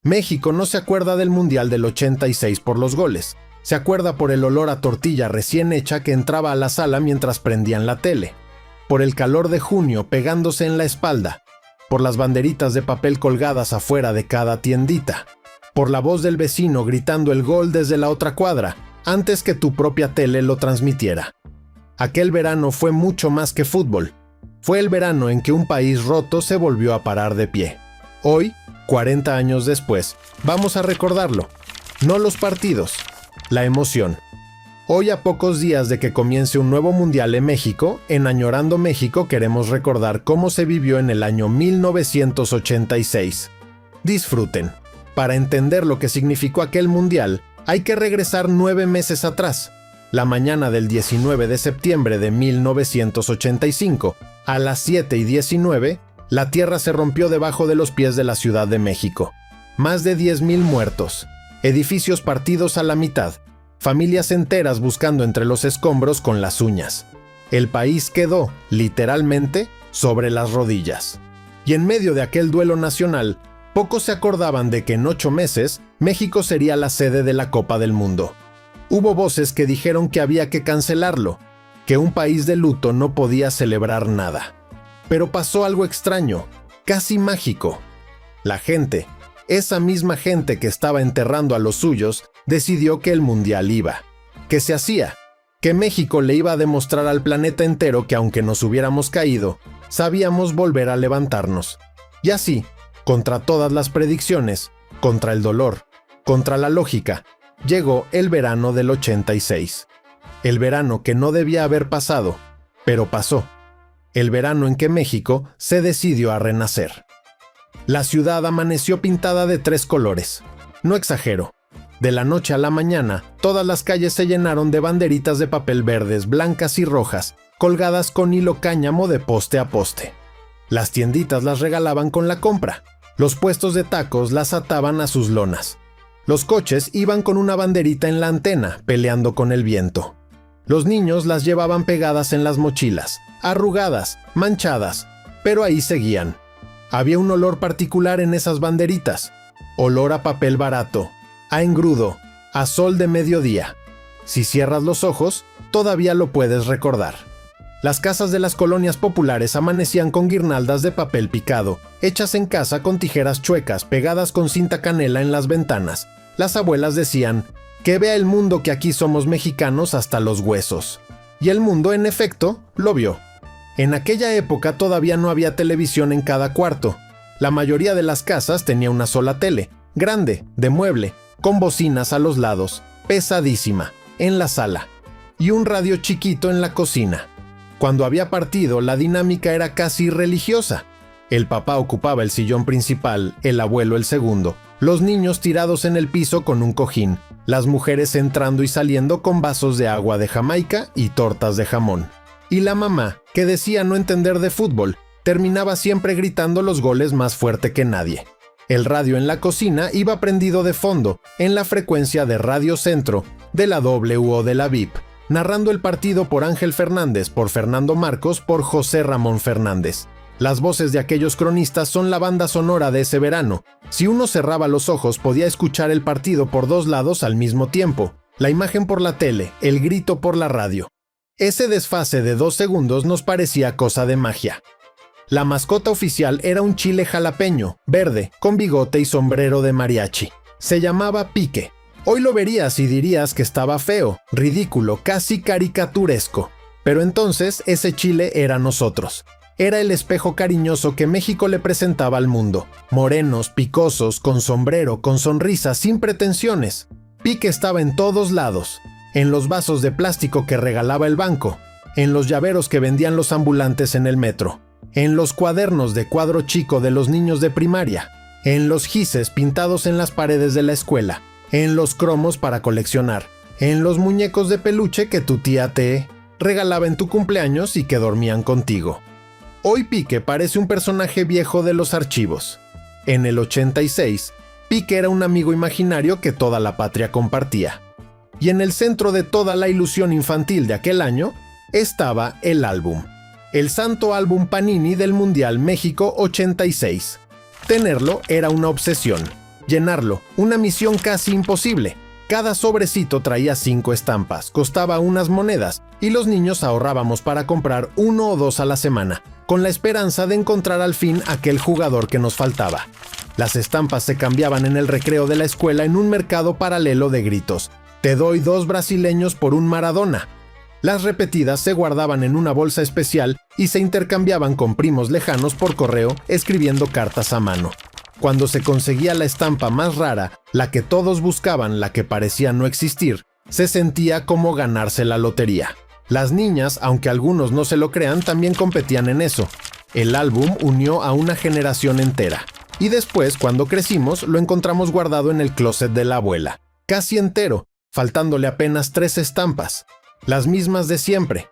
México no se acuerda del Mundial del 86 por los goles, se acuerda por el olor a tortilla recién hecha que entraba a la sala mientras prendían la tele, por el calor de junio pegándose en la espalda, por las banderitas de papel colgadas afuera de cada tiendita, por la voz del vecino gritando el gol desde la otra cuadra, antes que tu propia tele lo transmitiera. Aquel verano fue mucho más que fútbol. Fue el verano en que un país roto se volvió a parar de pie. Hoy, 40 años después, vamos a recordarlo. No los partidos, la emoción. Hoy, a pocos días de que comience un nuevo mundial en México, en Añorando México queremos recordar cómo se vivió en el año 1986. Disfruten. Para entender lo que significó aquel mundial, hay que regresar 9 meses atrás. La mañana del 19 de septiembre de 1985, a las 7:19, la tierra se rompió debajo de los pies de la Ciudad de México. Más de 10,000 muertos, edificios partidos a la mitad, familias enteras buscando entre los escombros con las uñas. El país quedó, literalmente, sobre las rodillas. Y en medio de aquel duelo nacional, pocos se acordaban de que en 8 meses, México sería la sede de la Copa del Mundo. Hubo voces que dijeron que había que cancelarlo, que un país de luto no podía celebrar nada. Pero pasó algo extraño, casi mágico. La gente, esa misma gente que estaba enterrando a los suyos, decidió que el mundial iba, que se hacía, que México le iba a demostrar al planeta entero que aunque nos hubiéramos caído, sabíamos volver a levantarnos. Y así, contra todas las predicciones, contra el dolor, contra la lógica, llegó el verano del 86. El verano que no debía haber pasado, pero pasó. El verano en que México se decidió a renacer. La ciudad amaneció pintada de 3 colores. No exagero. De la noche a la mañana, todas las calles se llenaron de banderitas de papel verdes, blancas y rojas, colgadas con hilo cáñamo de poste a poste. Las tienditas las regalaban con la compra. Los puestos de tacos las ataban a sus lonas. Los coches iban con una banderita en la antena, peleando con el viento. Los niños las llevaban pegadas en las mochilas, arrugadas, manchadas, pero ahí seguían. Había un olor particular en esas banderitas. Olor a papel barato, a engrudo, a sol de mediodía. Si cierras los ojos, todavía lo puedes recordar. Las casas de las colonias populares amanecían con guirnaldas de papel picado, hechas en casa con tijeras chuecas pegadas con cinta canela en las ventanas. Las abuelas decían, que vea el mundo que aquí somos mexicanos hasta los huesos. Y el mundo, en efecto, lo vio. En aquella época todavía no había televisión en cada cuarto. La mayoría de las casas tenía una sola tele, grande, de mueble, con bocinas a los lados, pesadísima, en la sala, y un radio chiquito en la cocina. Cuando había partido, la dinámica era casi religiosa. El papá ocupaba el sillón principal, el abuelo el segundo, los niños tirados en el piso con un cojín, las mujeres entrando y saliendo con vasos de agua de Jamaica y tortas de jamón. Y la mamá, que decía no entender de fútbol, terminaba siempre gritando los goles más fuerte que nadie. El radio en la cocina iba prendido de fondo, en la frecuencia de Radio Centro, de la W o de la VIP, narrando el partido por Ángel Fernández, por Fernando Marcos, por José Ramón Fernández. Las voces de aquellos cronistas son la banda sonora de ese verano. Si uno cerraba los ojos podía escuchar el partido por 2 lados al mismo tiempo, la imagen por la tele, el grito por la radio. Ese desfase de 2 segundos nos parecía cosa de magia. La mascota oficial era un chile jalapeño, verde, con bigote y sombrero de mariachi. Se llamaba Pique. Hoy lo verías y dirías que estaba feo, ridículo, casi caricaturesco. Pero entonces ese chile era nosotros. Era el espejo cariñoso que México le presentaba al mundo. Morenos, picosos, con sombrero, con sonrisa, sin pretensiones. Pique estaba en todos lados. En los vasos de plástico que regalaba el banco. En los llaveros que vendían los ambulantes en el metro. En los cuadernos de cuadro chico de los niños de primaria. En los gises pintados en las paredes de la escuela. En los cromos para coleccionar. En los muñecos de peluche que tu tía te regalaba en tu cumpleaños y que dormían contigo. Hoy Pique parece un personaje viejo de los archivos. En el 86, Pique era un amigo imaginario que toda la patria compartía. Y en el centro de toda la ilusión infantil de aquel año estaba el álbum. El santo álbum Panini del Mundial México 86. Tenerlo era una obsesión. Llenarlo, una misión casi imposible. Cada sobrecito traía 5 estampas, costaba unas monedas, y los niños ahorrábamos para comprar 1 o 2 a la semana, con la esperanza de encontrar al fin aquel jugador que nos faltaba. Las estampas se cambiaban en el recreo de la escuela en un mercado paralelo de gritos. Te doy 2 brasileños por un Maradona. Las repetidas se guardaban en una bolsa especial y se intercambiaban con primos lejanos por correo escribiendo cartas a mano. Cuando se conseguía la estampa más rara, la que todos buscaban, la que parecía no existir, se sentía como ganarse la lotería. Las niñas, aunque algunos no se lo crean, también competían en eso. El álbum unió a una generación entera. Y después, cuando crecimos, lo encontramos guardado en el closet de la abuela. Casi entero, faltándole apenas 3 estampas. Las mismas de siempre.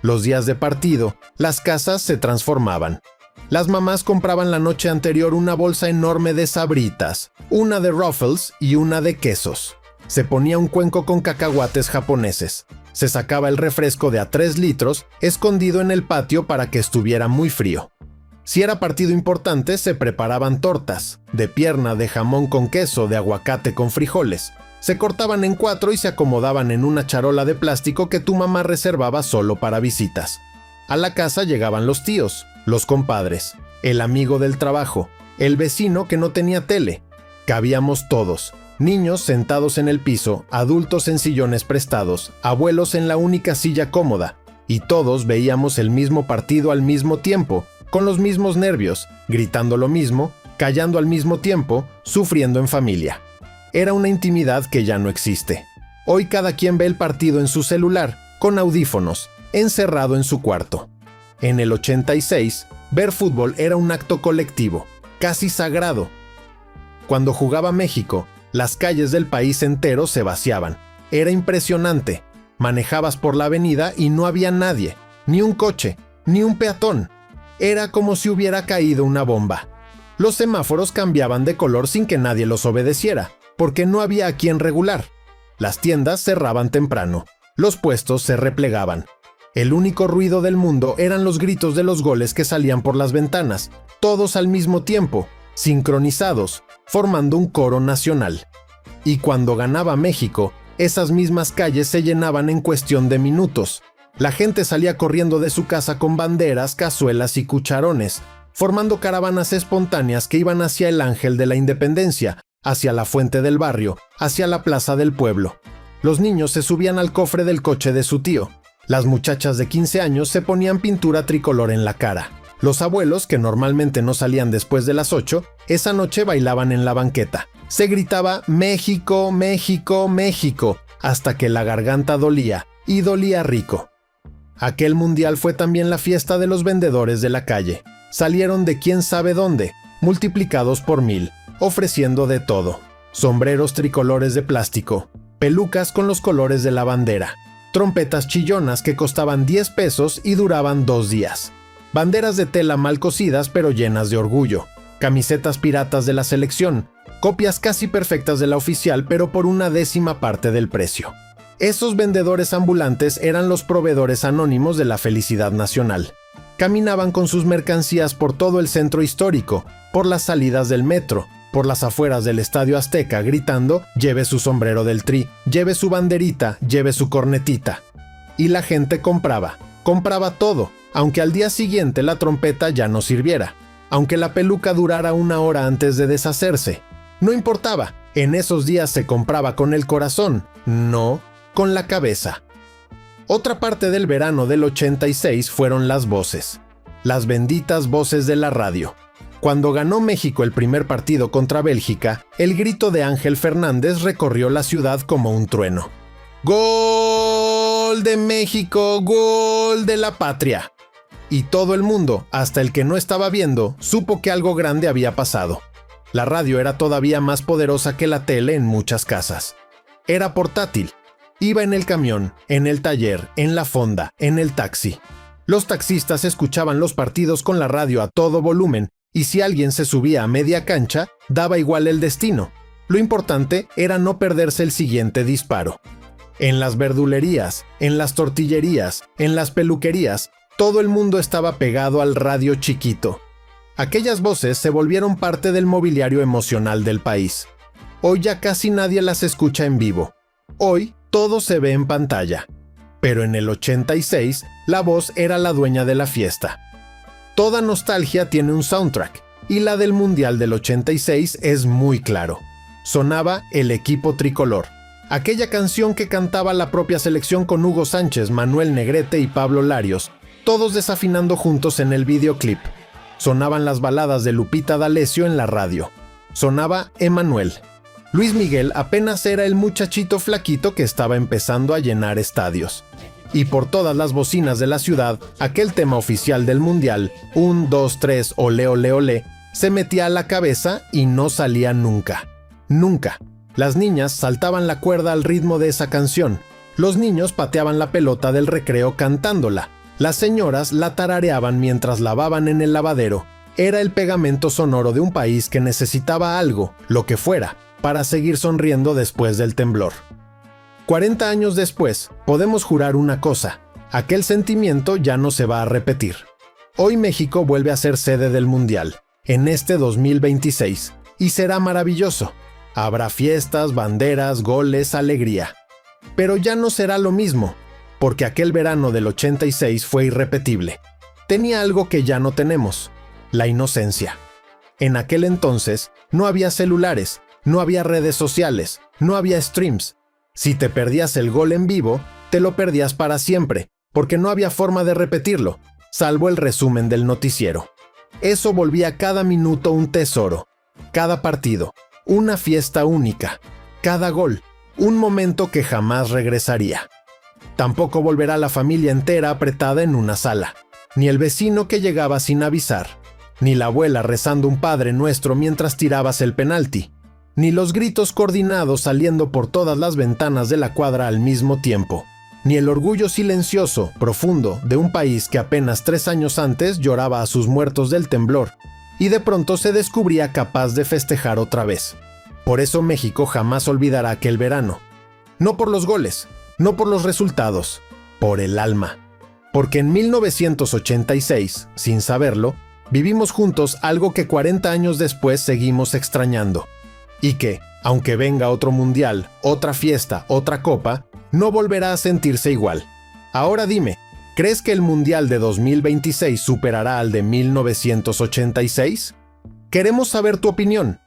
Los días de partido, las casas se transformaban. Las mamás compraban la noche anterior una bolsa enorme de Sabritas, una de Ruffles y una de quesos. Se ponía un cuenco con cacahuates japoneses. Se sacaba el refresco de a 3 litros, escondido en el patio para que estuviera muy frío. Si era partido importante, se preparaban tortas, de pierna, de jamón con queso, de aguacate con frijoles. Se cortaban en 4 y se acomodaban en una charola de plástico que tu mamá reservaba solo para visitas. A la casa llegaban los tíos, los compadres, el amigo del trabajo, el vecino que no tenía tele. Cabíamos todos, niños sentados en el piso, adultos en sillones prestados, abuelos en la única silla cómoda, y todos veíamos el mismo partido al mismo tiempo, con los mismos nervios, gritando lo mismo, callando al mismo tiempo, sufriendo en familia. Era una intimidad que ya no existe. Hoy cada quien ve el partido en su celular, con audífonos, encerrado en su cuarto. En el 86, ver fútbol era un acto colectivo, casi sagrado. Cuando jugaba México, las calles del país entero se vaciaban. Era impresionante. Manejabas por la avenida y no había nadie, ni un coche, ni un peatón. Era como si hubiera caído una bomba. Los semáforos cambiaban de color sin que nadie los obedeciera, porque no había a quien regular. Las tiendas cerraban temprano, los puestos se replegaban. El único ruido del mundo eran los gritos de los goles que salían por las ventanas, todos al mismo tiempo, sincronizados, formando un coro nacional. Y cuando ganaba México, esas mismas calles se llenaban en cuestión de minutos. La gente salía corriendo de su casa con banderas, cazuelas y cucharones, formando caravanas espontáneas que iban hacia el Ángel de la Independencia, hacia la fuente del barrio, hacia la plaza del pueblo. Los niños se subían al cofre del coche de su tío. Las muchachas de 15 años se ponían pintura tricolor en la cara. Los abuelos, que normalmente no salían después de las 8, esa noche bailaban en la banqueta. Se gritaba «México, México, México», hasta que la garganta dolía, y dolía rico. Aquel mundial fue también la fiesta de los vendedores de la calle. Salieron de quién sabe dónde, multiplicados por 1000, ofreciendo de todo. Sombreros tricolores de plástico, pelucas con los colores de la bandera, trompetas chillonas que costaban 10 pesos y duraban 2 días, banderas de tela mal cosidas pero llenas de orgullo, camisetas piratas de la selección, copias casi perfectas de la oficial pero por una 10ª parte del precio. Esos vendedores ambulantes eran los proveedores anónimos de la felicidad nacional. Caminaban con sus mercancías por todo el centro histórico, por las salidas del metro, por las afueras del Estadio Azteca gritando «Lleve su sombrero del Tri, lleve su banderita, lleve su cornetita». Y la gente compraba todo, aunque al día siguiente la trompeta ya no sirviera, aunque la peluca durara 1 hora antes de deshacerse. No importaba, en esos días se compraba con el corazón, no con la cabeza. Otra parte del verano del 86 fueron las voces, las benditas voces de la radio. Cuando ganó México el primer partido contra Bélgica, el grito de Ángel Fernández recorrió la ciudad como un trueno. ¡Gol de México! ¡Gol de la patria! Y todo el mundo, hasta el que no estaba viendo, supo que algo grande había pasado. La radio era todavía más poderosa que la tele en muchas casas. Era portátil. Iba en el camión, en el taller, en la fonda, en el taxi. Los taxistas escuchaban los partidos con la radio a todo volumen, y si alguien se subía a media cancha, daba igual el destino. Lo importante era no perderse el siguiente disparo. En las verdulerías, en las tortillerías, en las peluquerías, todo el mundo estaba pegado al radio chiquito. Aquellas voces se volvieron parte del mobiliario emocional del país. Hoy ya casi nadie las escucha en vivo. Hoy todo se ve en pantalla. Pero en el 86, la voz era la dueña de la fiesta. Toda nostalgia tiene un soundtrack, y la del Mundial del 86 es muy claro. Sonaba El Equipo Tricolor, aquella canción que cantaba la propia selección con Hugo Sánchez, Manuel Negrete y Pablo Larios, todos desafinando juntos en el videoclip. Sonaban las baladas de Lupita D'Alessio en la radio. Sonaba Emanuel. Luis Miguel apenas era el muchachito flaquito que estaba empezando a llenar estadios. Y por todas las bocinas de la ciudad, aquel tema oficial del Mundial, 1, 2, 3, olé, olé, olé, se metía a la cabeza y no salía nunca. Nunca. Las niñas saltaban la cuerda al ritmo de esa canción. Los niños pateaban la pelota del recreo cantándola. Las señoras la tarareaban mientras lavaban en el lavadero. Era el pegamento sonoro de un país que necesitaba algo, lo que fuera, para seguir sonriendo después del temblor. 40 años después, podemos jurar una cosa: aquel sentimiento ya no se va a repetir. Hoy México vuelve a ser sede del Mundial, en este 2026, y será maravilloso. Habrá fiestas, banderas, goles, alegría. Pero ya no será lo mismo, porque aquel verano del 86 fue irrepetible. Tenía algo que ya no tenemos: la inocencia. En aquel entonces no había celulares, no había redes sociales, no había streams. Si te perdías el gol en vivo, te lo perdías para siempre, porque no había forma de repetirlo, salvo el resumen del noticiero. Eso volvía cada minuto un tesoro, cada partido, una fiesta única, cada gol, un momento que jamás regresaría. Tampoco volverá la familia entera apretada en una sala, ni el vecino que llegaba sin avisar, ni la abuela rezando un Padre Nuestro mientras tirabas el penalti, ni los gritos coordinados saliendo por todas las ventanas de la cuadra al mismo tiempo, ni el orgullo silencioso, profundo, de un país que apenas 3 años antes lloraba a sus muertos del temblor y de pronto se descubría capaz de festejar otra vez. Por eso México jamás olvidará aquel verano. No por los goles, no por los resultados, por el alma. Porque en 1986, sin saberlo, vivimos juntos algo que 40 años después seguimos extrañando. Y que, aunque venga otro mundial, otra fiesta, otra copa, no volverá a sentirse igual. Ahora dime, ¿crees que el mundial de 2026 superará al de 1986? Queremos saber tu opinión.